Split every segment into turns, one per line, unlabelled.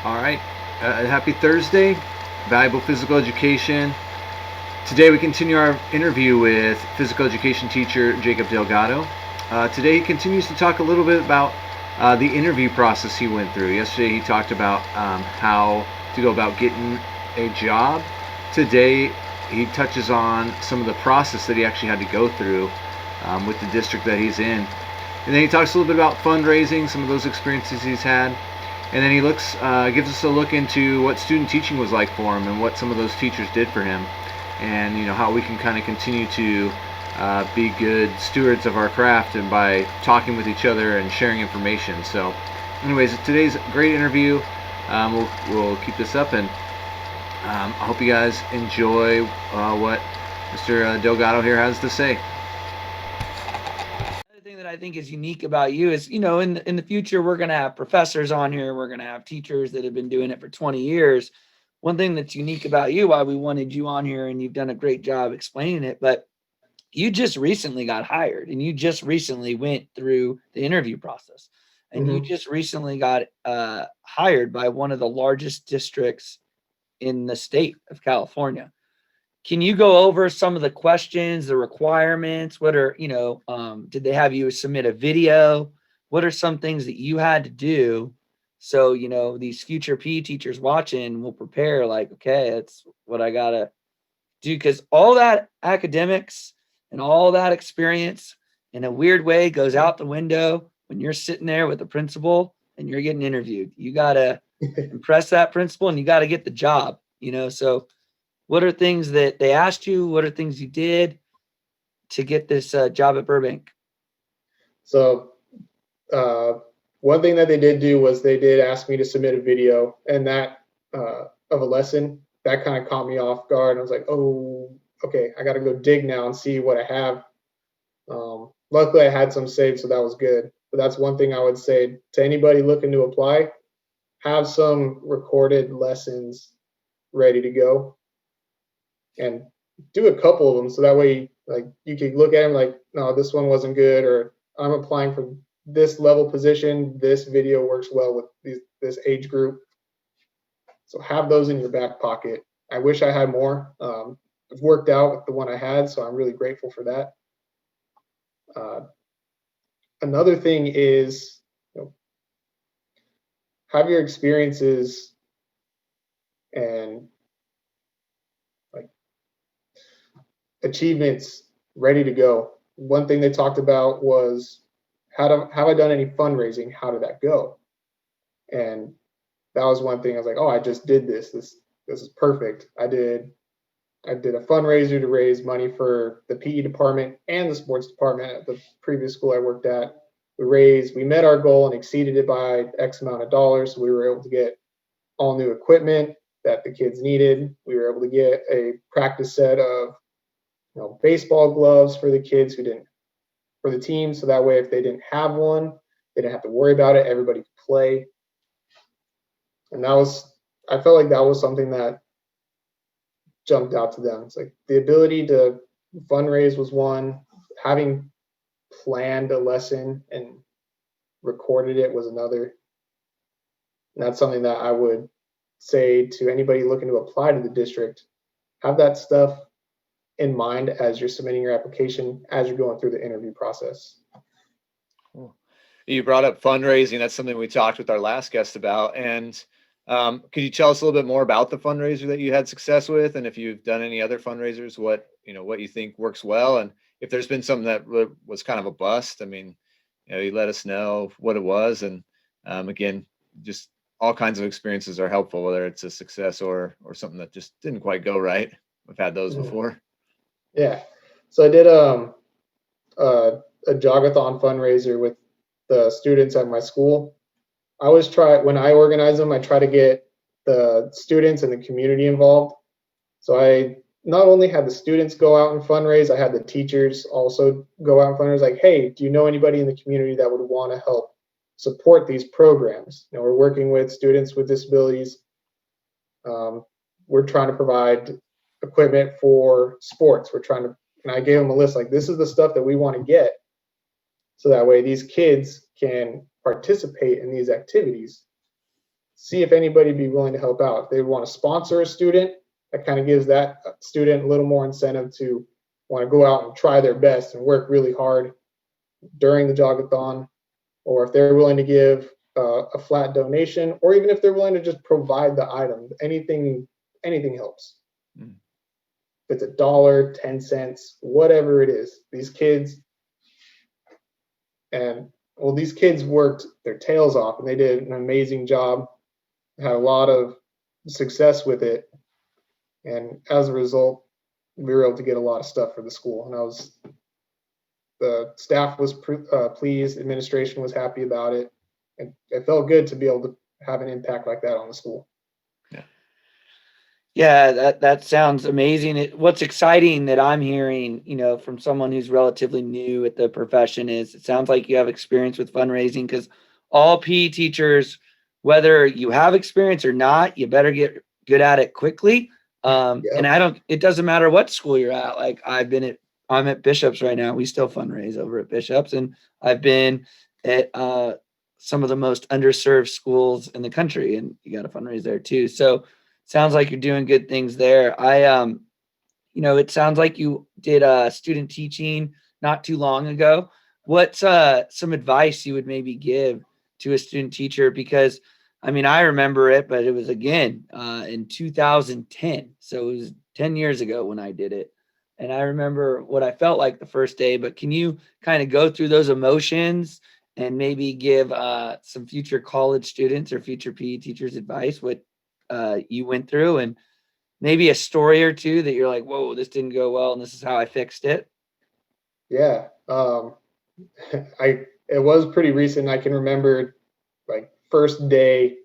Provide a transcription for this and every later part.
All right. Happy Thursday, valuable physical education. Today we continue our interview with physical education teacher Jacob Delgado. Today he continues to talk a little bit about the interview process he went through. Yesterday he talked about how to go about getting a job. Today he touches on some of the process that he actually had to go through with the district that he's in. And then he talks a little bit about fundraising, some of those experiences he's had. And then he gives us a look into what student teaching was like for him and what some of those teachers did for him, and how we can kind of continue to be good stewards of our craft and by talking with each other and sharing information. So, anyways, today's a great interview. We'll keep this up, and I hope you guys enjoy what Mr. Delgado here has to say.
Another thing that I think is unique about you is, in the future we're going to have professors on here, we're going to have teachers that have been doing it for 20 years. One thing that's unique about you, why we wanted you on here, and you've done a great job explaining it, but you just recently got hired and you just recently went through the interview process, and you
hmm
just recently got hired by one of the largest districts in the state of California. Can you go over some of the questions, the requirements? What are, did they have you submit a video? What are some things that you had to do? So, these future PE teachers watching will prepare, like, okay, that's what I got to do. Because all that academics and all that experience in a weird way goes out the window when you're sitting there with the principal and you're getting interviewed. You got to impress that principal and you got to get the job, So, what are things that they asked you? What are things you did to get this job at Burbank?
So, uh, one thing that they did do was they did ask me to submit a video, and that of a lesson that kind of caught me off guard. I was like, oh, okay, I got to go dig now and see what I have. Luckily, I had some saved, so that was good. But that's one thing I would say to anybody looking to apply: have some recorded lessons ready to go, and do a couple of them so that way like you can look at them like, no, this one wasn't good, or I'm applying for this level position, this video works well with this age group. So have those in your back pocket. I wish I had more. It worked out with the one I had, so I'm really grateful for that. uh, Another thing is, you know, have your experiences and like achievements ready to go. One thing they talked about was, have I done any fundraising? How did that go? And that was one thing I was like, oh, I just did this. This is perfect. I did a fundraiser to raise money for the PE department and the sports department at the previous school I worked at. We met our goal and exceeded it by X amount of dollars. So we were able to get all new equipment that the kids needed. We were able to get a practice set of baseball gloves for the kids who didn't, for the team, so that way if they didn't have one, they didn't have to worry about it. Everybody could play. And I felt like that was something that jumped out to them. It's like the ability to fundraise was one, having planned a lesson and recorded it was another. And that's something that I would say to anybody looking to apply to the district: have that stuff in mind as you're submitting your application, as you're going through the interview process.
Cool. You brought up fundraising. That's something we talked with our last guest about. And could you tell us a little bit more about the fundraiser that you had success with, and if you've done any other fundraisers, what you think works well, and if there's been something that was kind of a bust? I mean, you let us know what it was, and again, just all kinds of experiences are helpful, whether it's a success or something that just didn't quite go right. We've had those
Mhm.
before.
Yeah. So I did a jogathon fundraiser with the students at my school. I always try, when I organize them, I try to get the students and the community involved. So I not only had the students go out and fundraise, I had the teachers also go out and fundraise. Like, hey, do you know anybody in the community that would want to help support these programs? We're working with students with disabilities. Um, we're trying to provide equipment for sports. And I gave them a list like, this is the stuff that we want to get, so that way these kids can participate in these activities. see if anybody would be willing to help out. If they want to sponsor a student, that kind of gives that student a little more incentive to want to go out and try their best and work really hard during the jogathon. Or if they're willing to give a flat donation, or even if they're willing to just provide the item, anything helps. If it's $1, 10 cents, whatever it is, these kids worked their tails off, and they did an amazing job, had a lot of success with it, and as a result, we were able to get a lot of stuff for the school. And the staff was pleased, administration was happy about it, and it felt good to be able to have an impact like that on the school.
Yeah, that sounds amazing. What's exciting that I'm hearing, from someone who's relatively new at the profession is it sounds like you have experience with fundraising, because all PE teachers, whether you have experience or not, you better get good at it quickly. And it doesn't matter what school you're at. Like I'm at Bishop's right now. We still fundraise over at Bishop's, and I've been at some of the most underserved schools in the country, and you got to fundraise there too. So sounds like you're doing good things there. It sounds like you did student teaching not too long ago. What's some advice you would maybe give to a student teacher? Because I remember it, but it was again in 2010. So it was 10 years ago when I did it. And I remember what I felt like the first day, but can you kind of go through those emotions and maybe give some future college students or future PE teachers advice, what you went through, and maybe a story or two that you're like, whoa, this didn't go well, and this is how I fixed it?
Yeah. It was pretty recent. I can remember like first day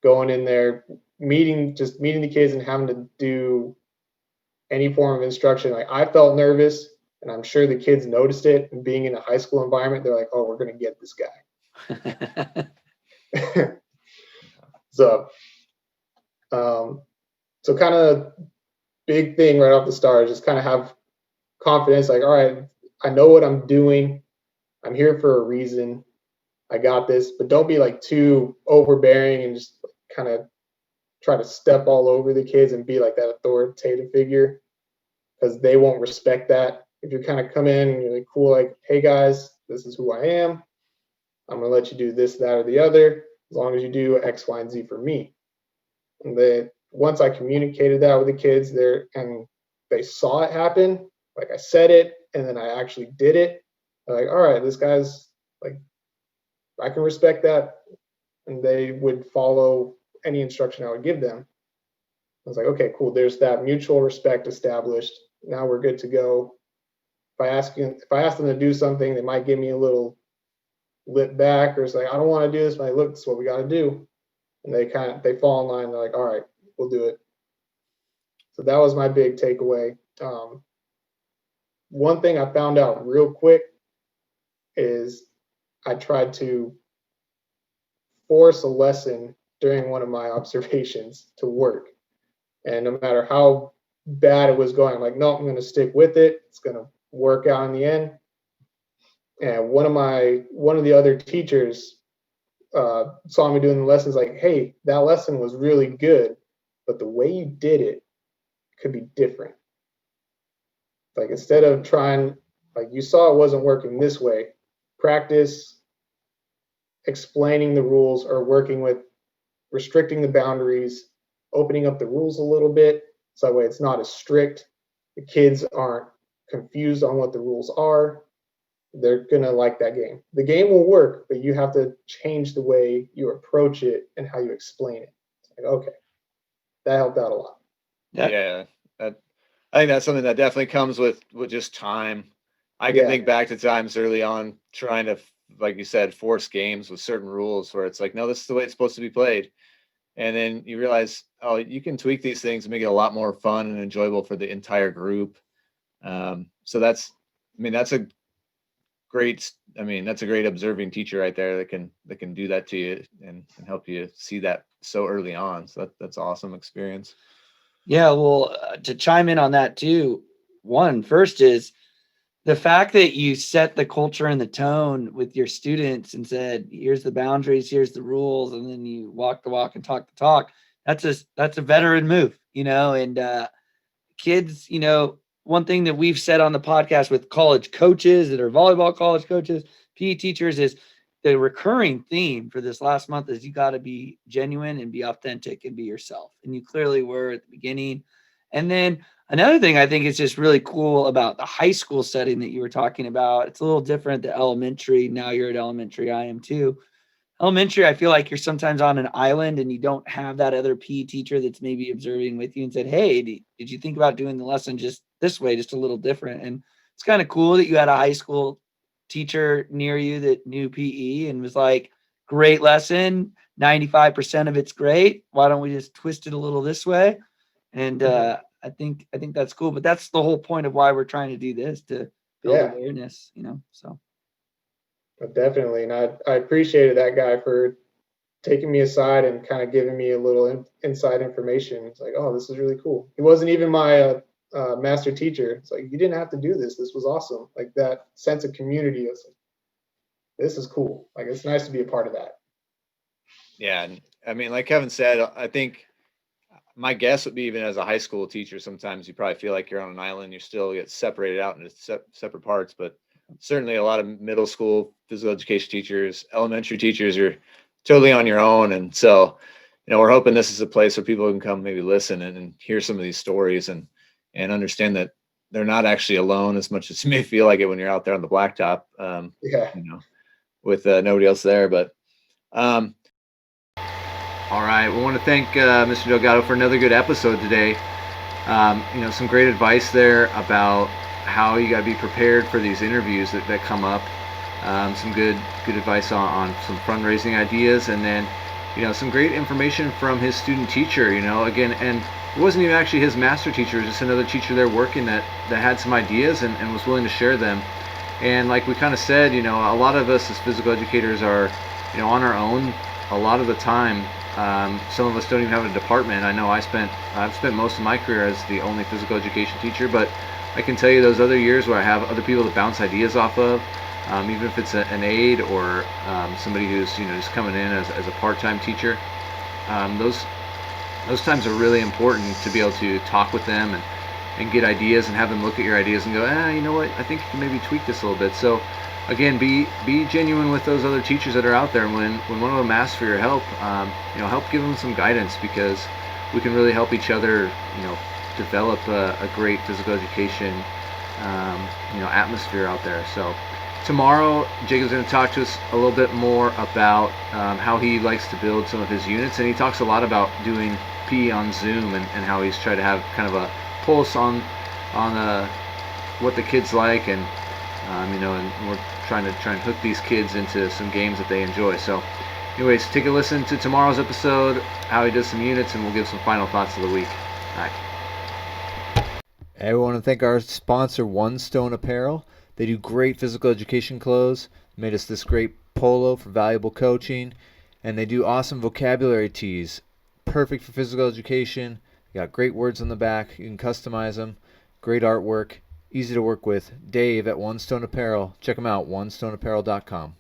going in there, meeting the kids and having to do any form of instruction. Like I felt nervous, and I'm sure the kids noticed it. And being in a high school environment, they're like, "Oh, we're gonna get this guy." So kind of big thing right off the start is just kind of have confidence. Like, all right, I know what I'm doing. I'm here for a reason. I got this, but don't be like too overbearing and just kind of try to step all over the kids and be like that authoritative figure, because they won't respect that. If you kind of come in and you're like, cool, like, hey guys, this is who I am. I'm going to let you do this, that, or the other, as long as you do X, Y, and Z for me. And once I communicated that with the kids there and they saw it happen, like I said it, and then I actually did it, they're like, all right, this guy's like, I can respect that. And they would follow any instruction I would give them. I was like, okay, cool. There's that mutual respect established. Now we're good to go. If I ask them to do something, they might give me a little lip back, or it's like, I don't want to do this, but look, this is what we got to do. And they fall in line. They're like, all right, we'll do it. So that was my big takeaway. One thing I found out real quick is I tried to force a lesson during one of my observations to work. And no matter how bad it was going, I'm like, no, I'm going to stick with it. It's going to work out in the end. And one of the other teachers saw me doing the lessons, like, hey, that lesson was really good, but the way you did it could be different. Like, instead of trying, like, you saw it wasn't working this way, practice explaining the rules or working with restricting the boundaries, opening up the rules a little bit, so that way it's not as strict. The kids aren't confused on what the rules are. They're going to like that game. The game will work, but you have to change the way you approach it and how you explain it. It's like, okay, that helped out a lot.
Yeah. I think that's something that definitely comes with just time. I can think back to times early on trying to, like you said, force games with certain rules where it's like, no, this is the way it's supposed to be played. And then you realize, oh, you can tweak these things and make it a lot more fun and enjoyable for the entire group. So that's a great observing teacher right there that can do that to you and help you see that so early on. So that's awesome experience.
Yeah, well, to chime in on that too, first is the fact that you set the culture and the tone with your students and said, here's the boundaries, here's the rules, and then you walk the walk and talk the talk. That's a veteran move, and kids, one thing that we've said on the podcast with college coaches that are volleyball college coaches, PE teachers, is the recurring theme for this last month is you got to be genuine and be authentic and be yourself. And you clearly were at the beginning. And then another thing I think is just really cool about the high school setting that you were talking about. It's a little different than elementary. Now you're at elementary. I am too. Elementary, I feel like you're sometimes on an island and you don't have that other PE teacher that's maybe observing with you and said, hey, did you think about doing the lesson just this way, just a little different? And it's kind of cool that you had a high school teacher near you that knew PE and was like, great lesson. 95% of it's great. Why don't we just twist it a little this way? And I think that's cool. But that's the whole point of why we're trying to do this, to build awareness, so.
But definitely. And I appreciated that guy for taking me aside and kind of giving me a little inside information. It's like, oh, this is really cool. He wasn't even my master teacher. It's like, you didn't have to do this. This was awesome. Like that sense of community. It's like, this is cool. Like, it's nice to be a part of that.
Yeah. And I mean, like Kevin said, I think my guess would be even as a high school teacher, sometimes you probably feel like you're on an island. You still get separated out into separate parts, but certainly a lot of middle school physical education teachers, elementary teachers, you're totally on your own. And so, we're hoping this is a place where people can come maybe listen and hear some of these stories and understand that they're not actually alone as much as you may feel like it when you're out there on the blacktop, with nobody else there. But all right, we want to thank Mr. Delgado for another good episode today. Some great advice there about how you got to be prepared for these interviews that come up. Some good advice on some fundraising ideas, and then some great information from his student teacher. Again, and it wasn't even actually his master teacher; it was just another teacher there working that had some ideas and was willing to share them. And like we kind of said, a lot of us as physical educators are on our own a lot of the time. Some of us don't even have a department. I know I've spent most of my career as the only physical education teacher, but I can tell you those other years where I have other people to bounce ideas off of, even if it's an aide or somebody who's just coming in as a part-time teacher. Those times are really important to be able to talk with them and get ideas and have them look at your ideas and go, you know what, I think you can maybe tweak this a little bit. So again, be genuine with those other teachers that are out there. And when one of them asks for your help, help give them some guidance, because we can really help each other, develop a great physical education, atmosphere out there. So tomorrow, Jacob's going to talk to us a little bit more about how he likes to build some of his units, and he talks a lot about doing PE on Zoom and how he's tried to have kind of a pulse on what the kids like, and and we're trying to hook these kids into some games that they enjoy. So anyways, take a listen to tomorrow's episode, how he does some units, and we'll give some final thoughts of the week. All right. I want to thank our sponsor, One Stone Apparel. They do great physical education clothes. They made us this great polo for valuable coaching, and they do awesome vocabulary tees, perfect for physical education. They got great words on the back. You can customize them. Great artwork. Easy to work with. Dave at One Stone Apparel. Check them out, onestoneapparel.com.